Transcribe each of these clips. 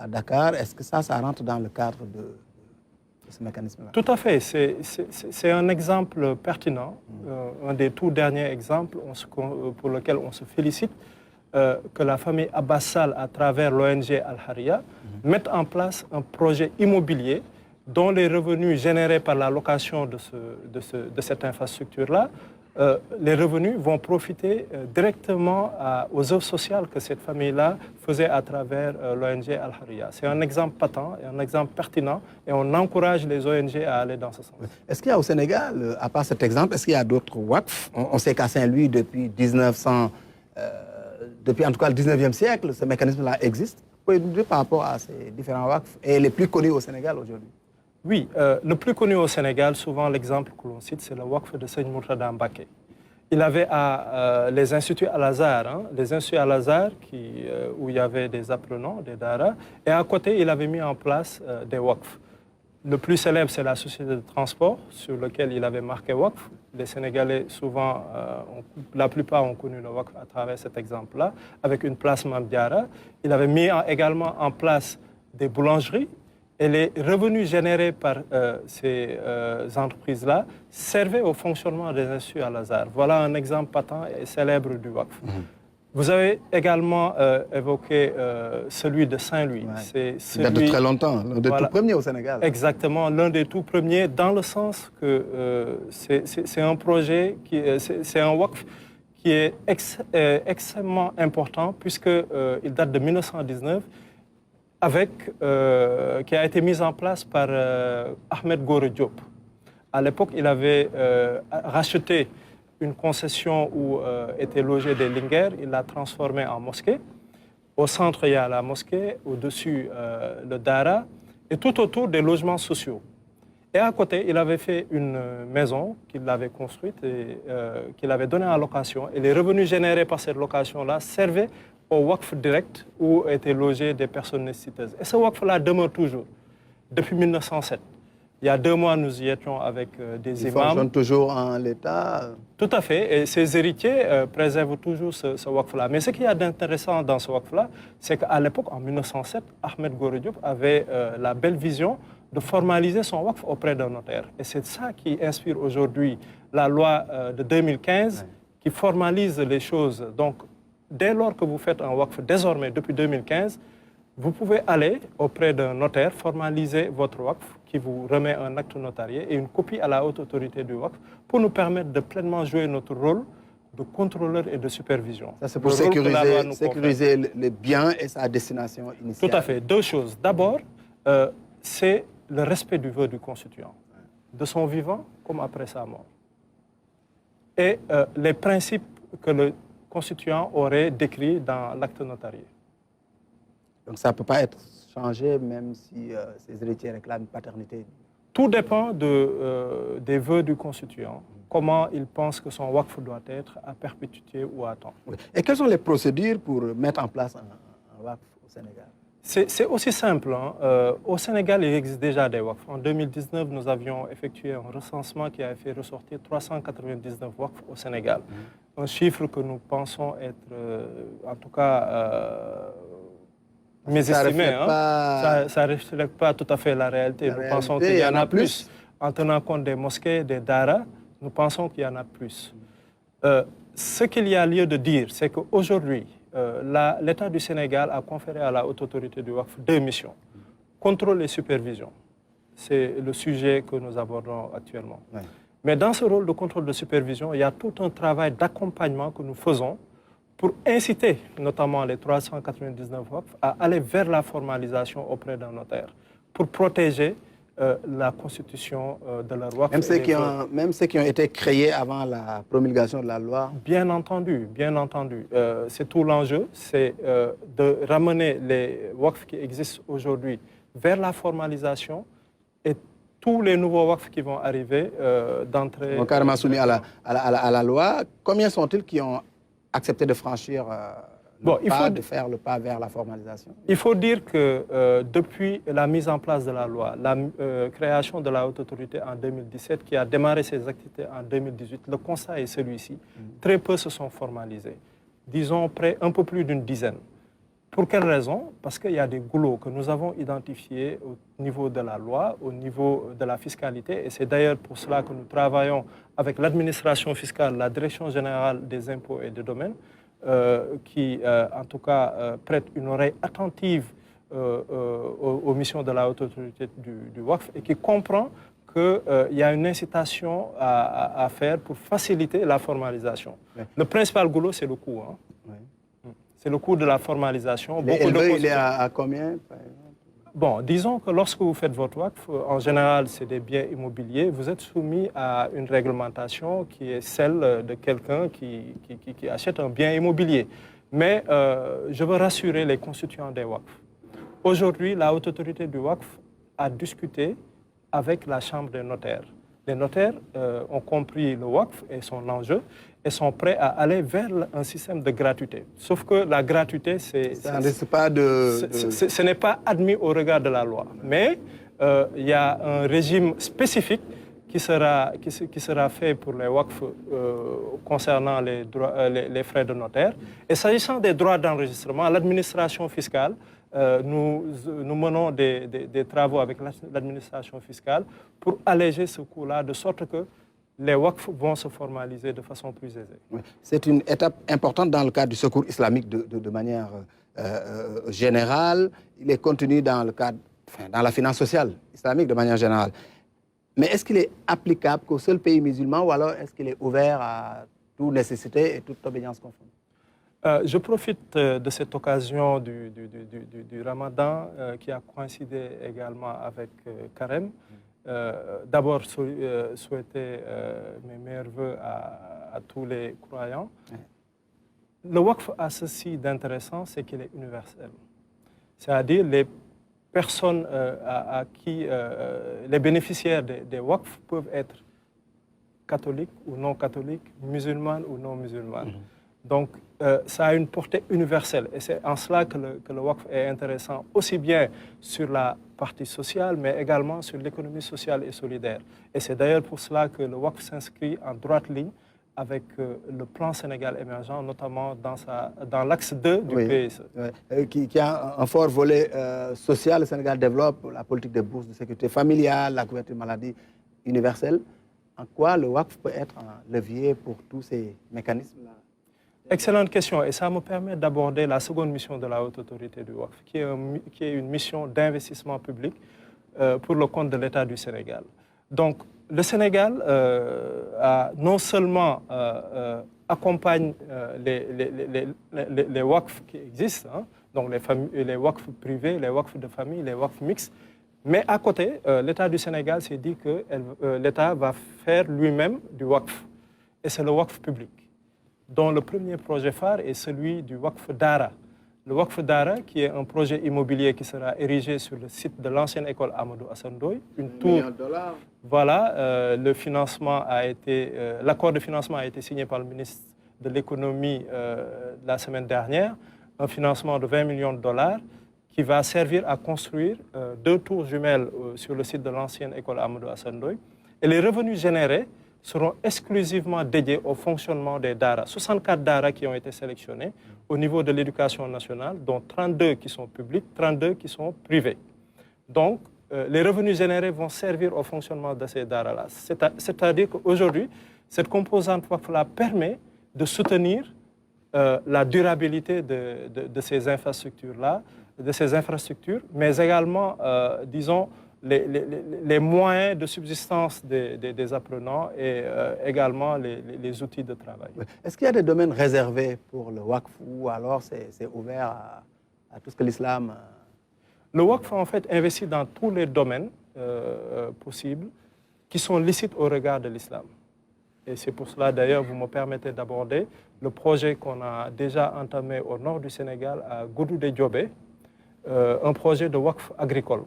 à Dakar. Est-ce que ça rentre dans le cadre de ce mécanisme-là? Tout à fait. C'est un exemple pertinent, un des tout derniers exemples pour lequel on se félicite que la famille Abbas-Sall, à travers l'ONG Al-Haria, mette en place un projet immobilier dont les revenus générés par la location de cette infrastructure-là, les revenus vont profiter directement aux œuvres sociales que cette famille-là faisait à travers l'ONG Al-Haria. C'est un exemple patent, un exemple pertinent, et on encourage les ONG à aller dans ce sens. Est-ce qu'il y a au Sénégal, à part cet exemple, est-ce qu'il y a d'autres WACF? On sait qu'à Saint-Louis, depuis en tout cas le 19e siècle, ce mécanisme-là existe. Pouvez-vous nous dire par rapport à ces différents WACF et les plus connus au Sénégal aujourd'hui? Oui, le plus connu au Sénégal, souvent l'exemple que l'on cite, c'est le WACF de Seigne Mourtada Mbaké. Il avait les instituts Al-Azhar, les instituts Al-Azhar où il y avait des apprenants, des daras, et à côté, il avait mis en place des WACF. Le plus célèbre, c'est la société de transport sur laquelle il avait marqué WACF. Les Sénégalais, souvent, la plupart ont connu le WACF à travers cet exemple-là, avec une place Mamdiara. Il avait mis également en place des boulangeries. Et les revenus générés par ces entreprises-là servaient au fonctionnement des instituts Al-Azhar. Voilà un exemple patent et célèbre du WACF. Vous avez également évoqué celui de Saint-Louis. Ouais. Il date de très longtemps, l'un des tout premiers au Sénégal. Exactement, l'un des tout premiers, dans le sens que c'est un projet, c'est un WACF qui est extrêmement important, puisqu'il date de 1919, qui a été mise en place par Ahmed Gore Diop. À l'époque, il avait racheté une concession où étaient logés des lingers, il l'a transformée en mosquée. Au centre, il y a la mosquée, au-dessus, le dara, et tout autour des logements sociaux. Et à côté, il avait fait une maison qu'il avait construite et qu'il avait donnée en location. Et les revenus générés par cette location-là servaient au WACF direct où étaient logées des personnes nécessiteuses. Et ce WACF-là demeure toujours, depuis 1907. Il y a 2 mois, nous y étions avec des imams. Ils fonctionnent toujours en l'état. Tout à fait. Et ses héritiers préservent toujours ce WACF-là. Mais ce qu'il y a d'intéressant dans ce WACF-là, c'est qu'à l'époque, en 1907, Ahmed Gore Diop avait la belle vision de formaliser son WACF auprès d'un notaire. Et c'est ça qui inspire aujourd'hui la loi de 2015 qui formalise les choses. Donc, dès lors que vous faites un WACF, désormais, depuis 2015, vous pouvez aller auprès d'un notaire, formaliser votre WACF, qui vous remet un acte notarié et une copie à la haute autorité du WACF pour nous permettre de pleinement jouer notre rôle de contrôleur et de supervision. Ça, c'est pour sécuriser les biens et sa destination initiale. Tout à fait. 2 choses. D'abord, c'est le respect du vœu du constituant, de son vivant comme après sa mort. Et les principes que le constituant aurait décrits dans l'acte notarié. Donc ça ne peut pas être changé même si ses héritiers réclament une paternité. Tout dépend des vœux du constituant, comment il pense que son WACF doit être à perpétuité ou à temps. Oui. Et quelles sont les procédures pour mettre en place un WACF au Sénégal? C'est aussi simple. Au Sénégal, il existe déjà des WACF. En 2019, nous avions effectué un recensement qui a fait ressortir 399 WACF au Sénégal. Un chiffre que nous pensons être, en tout cas, mésestimé. Ça ne reflète pas tout à fait la réalité. Nous pensons qu'il y en a plus. En tenant compte des mosquées, des daras, nous pensons qu'il y en a plus. Ce qu'il y a lieu de dire, c'est qu'aujourd'hui, l'État du Sénégal a conféré à la haute autorité du WACF 2 missions. Contrôle et supervision. C'est le sujet que nous abordons actuellement. Ouais. Mais dans ce rôle de contrôle de supervision, il y a tout un travail d'accompagnement que nous faisons pour inciter notamment les 399 WACF à aller vers la formalisation auprès d'un notaire, pour protéger la constitution de leur WACF. Même ceux qui ont été créés avant la promulgation de la loi. Bien entendu, bien entendu. C'est tout l'enjeu, c'est de ramener les WACF qui existent aujourd'hui vers la formalisation et tous les nouveaux WACF qui vont arriver d'entrée. Donc carrément soumis à la loi. Combien sont-ils qui ont accepté de franchir de faire le pas vers la formalisation? Il faut dire que depuis la mise en place de la loi, la création de la haute autorité en 2017, qui a démarré ses activités en 2018, le constat est celui-ci. Très peu se sont formalisés. Disons un peu plus d'une dizaine. Pour quelle raison? Parce qu'il y a des goulots que nous avons identifiés au niveau de la loi, au niveau de la fiscalité, et c'est d'ailleurs pour cela que nous travaillons avec l'administration fiscale, la Direction générale des impôts et des domaines, qui, en tout cas, prête une oreille attentive aux missions de la haute autorité du WACF et qui comprend qu'il y a une incitation à faire pour faciliter la formalisation. Oui. Le principal goulot, c'est le coût. Hein. Oui. C'est le coût de la formalisation. Il est à combien, par exemple? Bon, disons que lorsque vous faites votre WACF, en général, c'est des biens immobiliers, vous êtes soumis à une réglementation qui est celle de quelqu'un qui achète un bien immobilier. Mais je veux rassurer les constituants des WACF. Aujourd'hui, la haute autorité du WACF a discuté avec la Chambre des notaires. Les notaires ont compris le WACF et son enjeu et sont prêts à aller vers un système de gratuité. Sauf que la gratuité, ce n'est pas admis au regard de la loi. Mais il y a un régime spécifique qui sera fait pour les WACF concernant les frais de notaire. Et s'agissant des droits d'enregistrement, l'administration fiscale, nous menons des travaux avec l'administration fiscale pour alléger ce coût-là, de sorte que les WACF vont se formaliser de façon plus aisée. Oui. C'est une étape importante dans le cadre du secours islamique de manière générale. Il est contenu dans la finance sociale islamique de manière générale. Mais est-ce qu'il est applicable qu'au seul pays musulman ou alors est-ce qu'il est ouvert à toute nécessité et toute obédience confondue? Je profite de cette occasion du Ramadan qui a coïncidé également avec Carême. D'abord, souhaiter mes meilleurs voeux à tous les croyants. Le WACF a ceci d'intéressant, c'est qu'il est universel. C'est-à-dire les personnes à qui les bénéficiaires des WACF peuvent être catholiques ou non catholiques, musulmanes ou non musulmanes. Donc, ça a une portée universelle et c'est en cela que le WACF est intéressant, aussi bien sur la partie sociale, mais également sur l'économie sociale et solidaire. Et c'est d'ailleurs pour cela que le WACF s'inscrit en droite ligne avec le plan Sénégal émergent, notamment dans l'axe 2 du PSE. Oui. Qui a un fort volet social. Le Sénégal développe la politique de bourse de sécurité familiale, la couverture maladie universelle. En quoi le WACF peut être un levier pour tous ces mécanismes-là? Excellente question, et ça me permet d'aborder la seconde mission de la haute autorité du WACF, qui est une mission d'investissement public pour le compte de l'État du Sénégal. Donc, le Sénégal non seulement accompagne les WACF qui existent, hein, donc les WACF privés, les WACF de famille, les WACF mixtes, mais à côté, l'État du Sénégal s'est dit que l'État va faire lui-même du WACF, et c'est le WACF public, dont le premier projet phare est celui du WACF Dara. Le WACF Dara, qui est un projet immobilier qui sera érigé sur le site de l'ancienne école Amadou Hassan Ndoye, une tour. $1 million. Voilà, l'accord de financement a été signé par le ministre de l'économie la semaine dernière, un financement de $20 millions qui va servir à construire 2 tours jumelles sur le site de l'ancienne école Amadou Hassan Ndoye. Et les revenus générés seront exclusivement dédiés au fonctionnement des DARA. 64 DARA qui ont été sélectionnés au niveau de l'éducation nationale, dont 32 qui sont publics, 32 qui sont privés. Donc, les revenus générés vont servir au fonctionnement de ces DARA-là. C'est-à-dire qu'aujourd'hui, cette composante WACF-là permet de soutenir la durabilité de ces infrastructures-là, mais également, disons, les moyens de subsistance des apprenants et également les outils de travail. Est-ce qu'il y a des domaines réservés pour le WACF ou alors c'est ouvert à tout ce que l'islam... Le WACF, en fait, investit dans tous les domaines possibles qui sont licites au regard de l'islam. Et c'est pour cela, d'ailleurs, vous me permettez d'aborder le projet qu'on a déjà entamé au nord du Sénégal, à Goudou-de-Diobé, un projet de WACF agricole,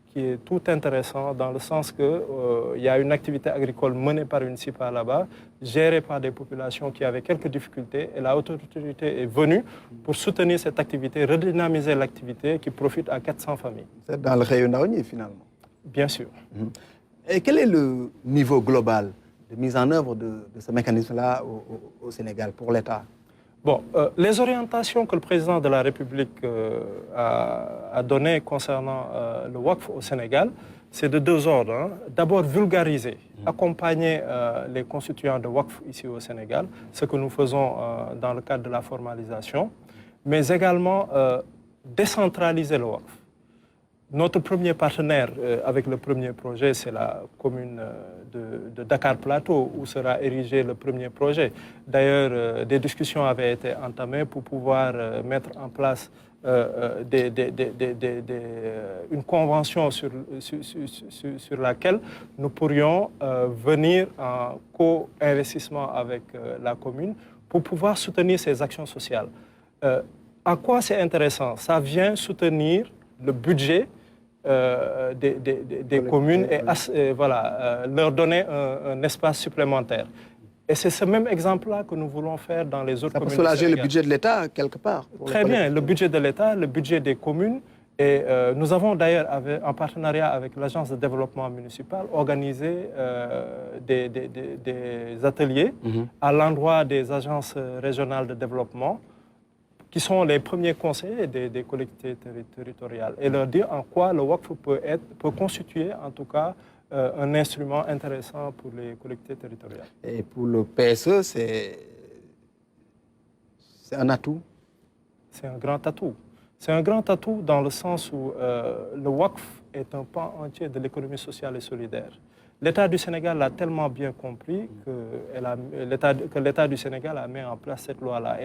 qui est tout intéressant dans le sens qu'il y a une activité agricole menée par une SIPA là-bas, gérée par des populations qui avaient quelques difficultés, et la haute autorité est venue pour soutenir cette activité, redynamiser l'activité qui profite à 400 familles. C'est dans le Réunion finalement? Bien sûr. Et quel est le niveau global de mise en œuvre de ce mécanisme-là au Sénégal pour l'État? Bon, les orientations que le président de la République a données concernant le WACF au Sénégal, c'est de deux ordres. Hein. D'abord, vulgariser, accompagner les constituants de WACF ici au Sénégal, ce que nous faisons dans le cadre de la formalisation, mais également décentraliser le WACF. Notre premier partenaire avec le premier projet, c'est la commune de Dakar Plateau, où sera érigé le premier projet. D'ailleurs, des discussions avaient été entamées pour pouvoir mettre en place une convention sur laquelle nous pourrions venir en co-investissement avec la commune pour pouvoir soutenir ces actions sociales. En quoi c'est intéressant? Ça vient soutenir le budget des communes et voilà, leur donner un espace supplémentaire. Et c'est ce même exemple-là que nous voulons faire dans les autres communes. Ça peut soulager le budget de l'État, quelque part. Très bien, le budget de l'État, le budget des communes. Et nous avons d'ailleurs, en partenariat avec l'Agence de développement municipal, organisé des ateliers à l'endroit des agences régionales de développement, qui sont les premiers conseillers des collectivités territoriales, et leur dire en quoi le WACF peut constituer, en tout cas, un instrument intéressant pour les collectivités territoriales. Et pour le PSE, c'est un atout? C'est un grand atout. C'est un grand atout dans le sens où le WACF est un pan entier de l'économie sociale et solidaire. L'État du Sénégal l'a tellement bien compris que l'État du Sénégal a mis en place cette loi-là.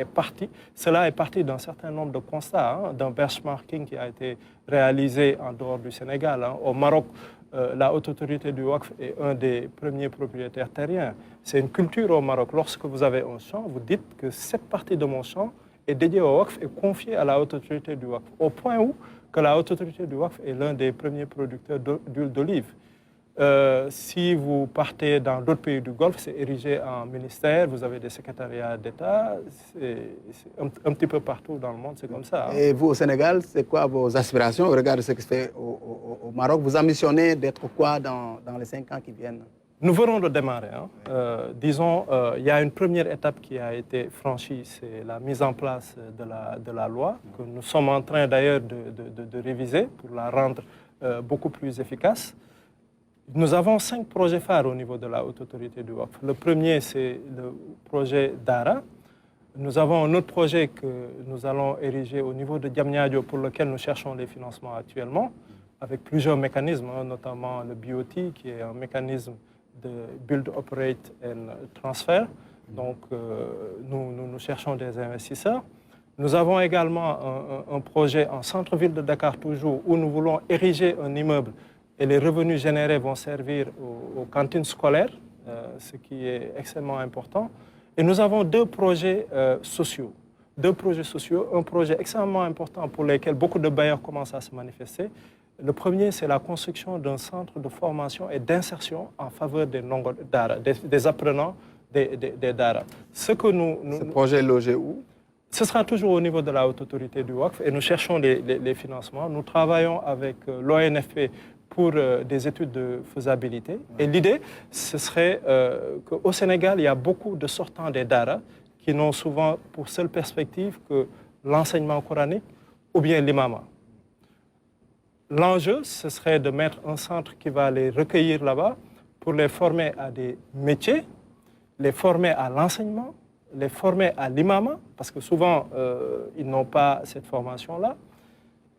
Cela est parti d'un certain nombre de constats, d'un benchmarking qui a été réalisé en dehors du Sénégal. Hein. Au Maroc, la haute autorité du WACF est un des premiers propriétaires terriens. C'est une culture au Maroc. Lorsque vous avez un champ, vous dites que cette partie de mon champ est dédiée au WACF et confiée à la haute autorité du WACF. Au point où que la haute autorité du WACF est l'un des premiers producteurs d'huile d'olive. Si vous partez dans d'autres pays du Golfe, c'est érigé en ministère, vous avez des secrétariats d'État, c'est un petit peu partout dans le monde, c'est comme ça. Hein. Et vous, au Sénégal, c'est quoi vos aspirations au regard de ce qui se fait au Maroc? Vous ambitionnez d'être quoi dans les 5 ans qui viennent? Nous venons de démarrer. Hein. Disons, il y a une première étape qui a été franchie, c'est la mise en place de la loi, que nous sommes en train d'ailleurs de réviser pour la rendre beaucoup plus efficace. Nous avons 5 projets phares au niveau de la haute autorité du WACF. Le premier, c'est le projet Dara. Nous avons un autre projet que nous allons ériger au niveau de Diamniadio pour lequel nous cherchons les financements actuellement, avec plusieurs mécanismes, hein, notamment le BOT, qui est un mécanisme de Build, Operate and Transfer. Donc, nous cherchons des investisseurs. Nous avons également un projet en centre-ville de Dakar, toujours, où nous voulons ériger un immeuble et les revenus générés vont servir aux cantines scolaires, ce qui est extrêmement important. Et nous avons 2 projets sociaux. 2 projets sociaux, un projet extrêmement important pour lequel beaucoup de bailleurs commencent à se manifester. Le premier, c'est la construction d'un centre de formation et d'insertion en faveur des Dara, des apprenants des Dara. Ce projet est logé où? Ce sera toujours au niveau de la haute autorité du WACF et nous cherchons les financements. Nous travaillons avec l'ONFP pour des études de faisabilité. Et l'idée, ce serait qu'au Sénégal, il y a beaucoup de sortants des Dara qui n'ont souvent pour seule perspective que l'enseignement coranique ou bien l'imama. L'enjeu, ce serait de mettre un centre qui va les recueillir là-bas pour les former à des métiers, les former à l'enseignement, les former à l'imama, parce que souvent, ils n'ont pas cette formation-là.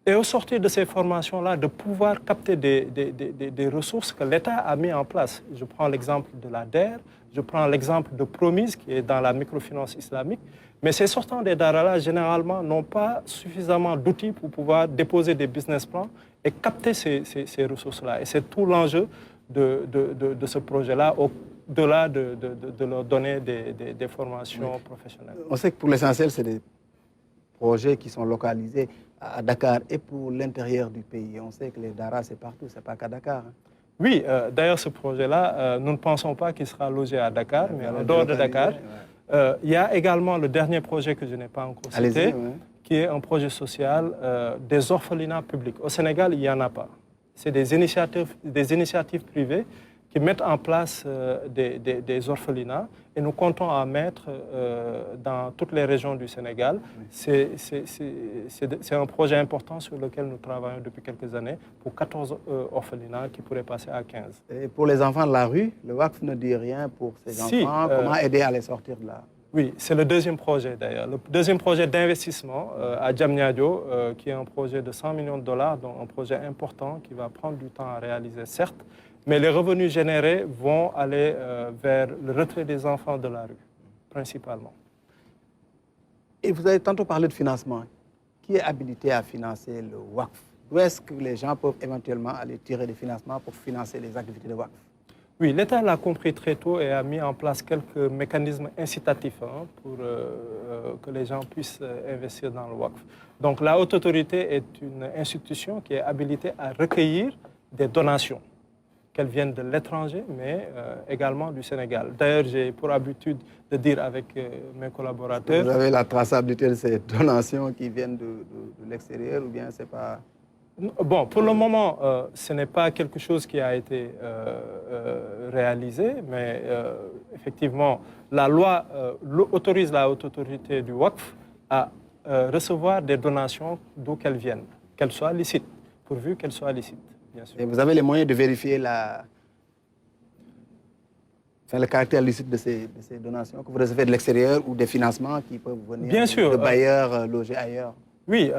Et au sortir de ces formations-là, de pouvoir capter des ressources que l'État a mis en place. Je prends l'exemple de la DER, je prends l'exemple de Promise, qui est dans la microfinance islamique. Mais ces sortants des Dara-là, généralement, n'ont pas suffisamment d'outils pour pouvoir déposer des business plans et capter ces ressources-là. Et c'est tout l'enjeu de ce projet-là, au-delà de leur donner des formations professionnelles. On sait que pour l'essentiel, c'est des projets qui sont localisés à Dakar et pour l'intérieur du pays. On sait que les Dara, c'est partout, c'est pas qu'à Dakar. Hein. Oui, d'ailleurs, ce projet-là, nous ne pensons pas qu'il sera logé à Dakar, mais en dehors de Dakar. Il y a également le dernier projet que je n'ai pas encore cité, qui est un projet social des orphelinats publics. Au Sénégal, il n'y en a pas. C'est des initiatives privées qui mettent en place des orphelinats et nous comptons en mettre dans toutes les régions du Sénégal. C'est un projet important sur lequel nous travaillons depuis quelques années pour 14 orphelinats qui pourraient passer à 15. Et pour les enfants de la rue, le WACF ne dit rien pour ces enfants. Comment aider à les sortir de là? Oui, c'est le deuxième projet d'ailleurs. Le deuxième projet d'investissement à Diamniadio, qui est un projet de 100 millions de dollars, donc un projet important qui va prendre du temps à réaliser, certes, mais les revenus générés vont aller vers le retrait des enfants de la rue, principalement. Et vous avez tantôt parlé de financement. Qui est habilité à financer le WACF? Où est-ce que les gens peuvent éventuellement aller tirer des financements pour financer les activités de WACF? Oui, l'État l'a compris très tôt et a mis en place quelques mécanismes incitatifs pour que les gens puissent investir dans le WACF. Donc la Haute Autorité est une institution qui est habilitée à recueillir des donations, qu'elles viennent de l'étranger, mais également du Sénégal. D'ailleurs, j'ai pour habitude de dire avec mes collaborateurs... Vous avez la traçabilité de ces donations qui viennent de l'extérieur ou bien c'est pas... Bon, pour le moment, ce n'est pas quelque chose qui a été réalisé, mais effectivement, la loi autorise la Haute Autorité du WACF à recevoir des donations d'où qu'elles viennent, qu'elles soient licites, pourvu qu'elles soient licites, bien sûr. Et vous avez les moyens de vérifier le caractère licite de ces donations que vous recevez de l'extérieur ou des financements qui peuvent venir bien sûr, de bailleurs logés ailleurs? Oui,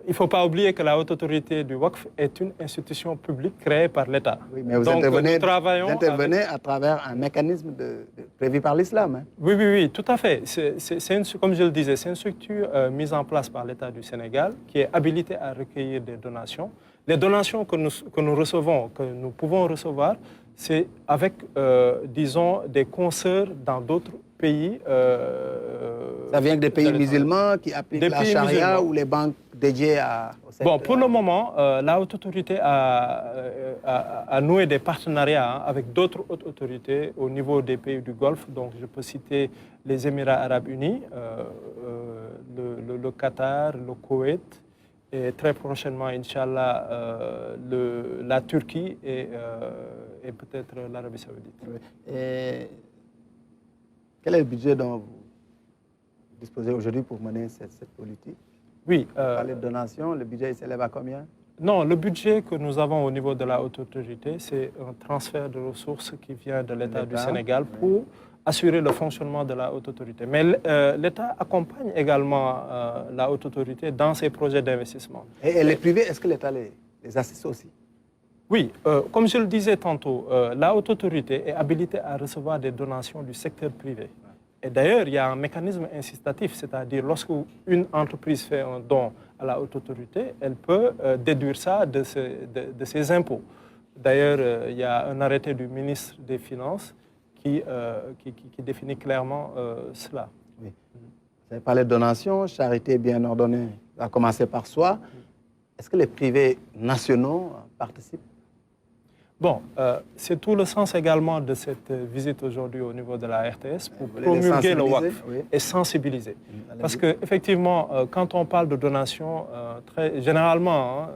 il ne faut pas oublier que la Haute Autorité du WACF est une institution publique créée par l'État. Oui, mais vous intervenez à travers un mécanisme prévu par l'islam. Hein? Oui, tout à fait. Comme je le disais, c'est une structure mise en place par l'État du Sénégal qui est habilitée à recueillir des donations. Les donations que nous recevons, que nous pouvons recevoir, c'est avec, disons, des consoeurs dans d'autres pays. Ça vient des pays musulmans qui appliquent la charia ou les banques dédiées au secteur? Bon, pour le moment, la Haute Autorité a noué des partenariats avec d'autres hautes autorités au niveau des pays du Golfe. Donc, je peux citer les Émirats arabes unis, le Qatar, le Koweït, et très prochainement, Inch'Allah, la Turquie et peut-être l'Arabie saoudite. Et quel est le budget dont vous disposez aujourd'hui pour mener cette politique? Oui. Vous parlez de donations, le budget s'élève à combien? Non, le budget que nous avons au niveau de la Haute Autorité, c'est un transfert de ressources qui vient de l'État du Sénégal pour assurer le fonctionnement de la Haute Autorité. Mais l'État accompagne également la Haute Autorité dans ses projets d'investissement. Et les privés, est-ce que l'État les assiste aussi? Oui, comme je le disais tantôt, la Haute Autorité est habilitée à recevoir des donations du secteur privé. Et d'ailleurs, il y a un mécanisme incitatif, c'est-à-dire lorsqu'une entreprise fait un don à la Haute Autorité, elle peut déduire ça de ses impôts. D'ailleurs, il y a un arrêté du ministre des Finances qui définit clairement cela. Oui. Vous avez parlé de donations, charité bien ordonnée, à commencer par soi. Est-ce que les privés nationaux participent? Bon, c'est tout le sens également de cette visite aujourd'hui au niveau de la RTS pour promulguer le WACF et sensibiliser. Parce qu'effectivement, quand on parle de donation, généralement,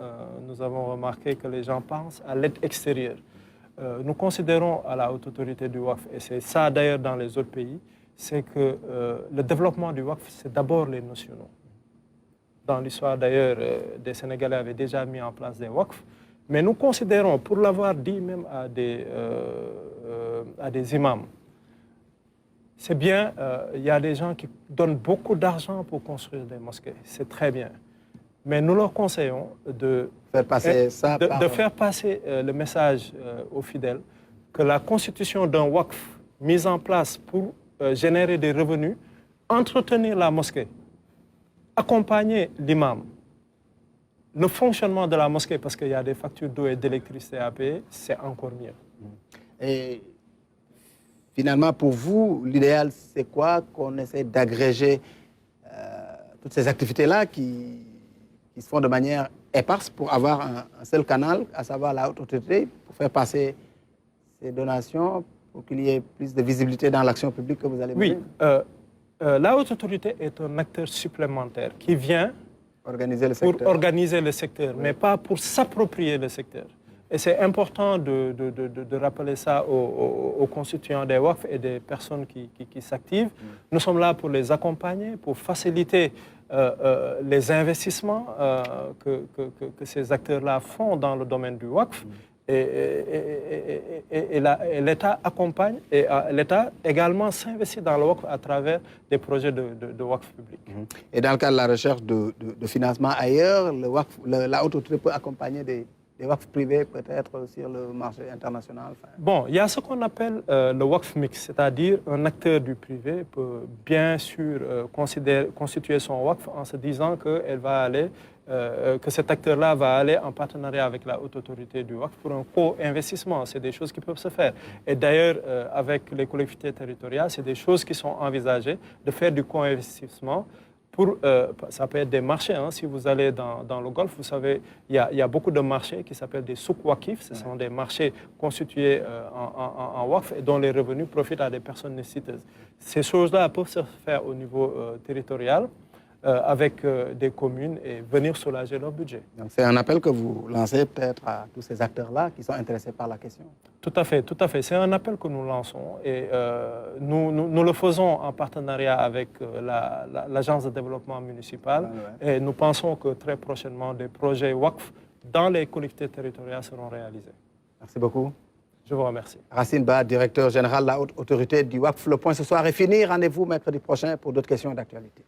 nous avons remarqué que les gens pensent à l'aide extérieure. Nous considérons à la Haute Autorité du WACF, et c'est ça d'ailleurs dans les autres pays, c'est que le développement du WACF, c'est d'abord les nationaux. Dans l'histoire d'ailleurs, des Sénégalais avaient déjà mis en place des WACF. Mais nous considérons, pour l'avoir dit même à des imams, c'est bien, il y a des gens qui donnent beaucoup d'argent pour construire des mosquées, c'est très bien. Mais nous leur conseillons de faire passer le message aux fidèles que la constitution d'un WACF mise en place pour générer des revenus, entretenir la mosquée, accompagner l'imam, le fonctionnement de la mosquée, parce qu'il y a des factures d'eau et d'électricité à payer, c'est encore mieux. Et finalement, pour vous, l'idéal, c'est quoi? Qu'on essaie d'agréger toutes ces activités-là qui se font de manière éparse pour avoir un seul canal, à savoir la Haute Autorité, pour faire passer ces donations, pour qu'il y ait plus de visibilité dans l'action publique que vous allez mener? Oui, la Haute Autorité est un acteur supplémentaire qui vient organiser le secteur, mais pas pour s'approprier le secteur. Et c'est important de rappeler ça aux constituants des WACF et des personnes qui s'activent. Nous sommes là pour les accompagner, pour faciliter les investissements que ces acteurs-là font dans le domaine du WACF. Et l'État accompagne, et l'État également s'investit dans le WACF à travers des projets de WACF public. Et dans le cadre de la recherche de financement ailleurs, la haute autorité peut accompagner des WACF privés peut-être sur le marché international? Bon, il y a ce qu'on appelle le WACF mix, c'est-à-dire un acteur du privé peut bien sûr constituer son WACF en se disant que cet acteur-là va aller en partenariat avec la haute autorité du WACF pour un co-investissement. C'est des choses qui peuvent se faire. Et d'ailleurs, avec les collectivités territoriales, c'est des choses qui sont envisagées de faire du co-investissement. Ça peut être des marchés. Si vous allez dans le Golfe, vous savez, il y a beaucoup de marchés qui s'appellent des souk wakif. Ce sont des marchés constitués en WACF et dont les revenus profitent à des personnes nécessiteuses. Ces choses-là peuvent se faire au niveau territorial avec des communes et venir soulager leur budget. Donc c'est un appel que vous lancez peut-être à tous ces acteurs-là qui sont intéressés par la question? Tout à fait, tout à fait. C'est un appel que nous lançons et nous le faisons en partenariat avec l'Agence de développement municipal. Et nous pensons que très prochainement, des projets WACF dans les collectivités territoriales seront réalisés. Merci beaucoup. Je vous remercie. Racine Ba, directeur général de la haute autorité du WACF. Le point ce soir est fini. Rendez-vous mercredi prochain pour d'autres questions d'actualité.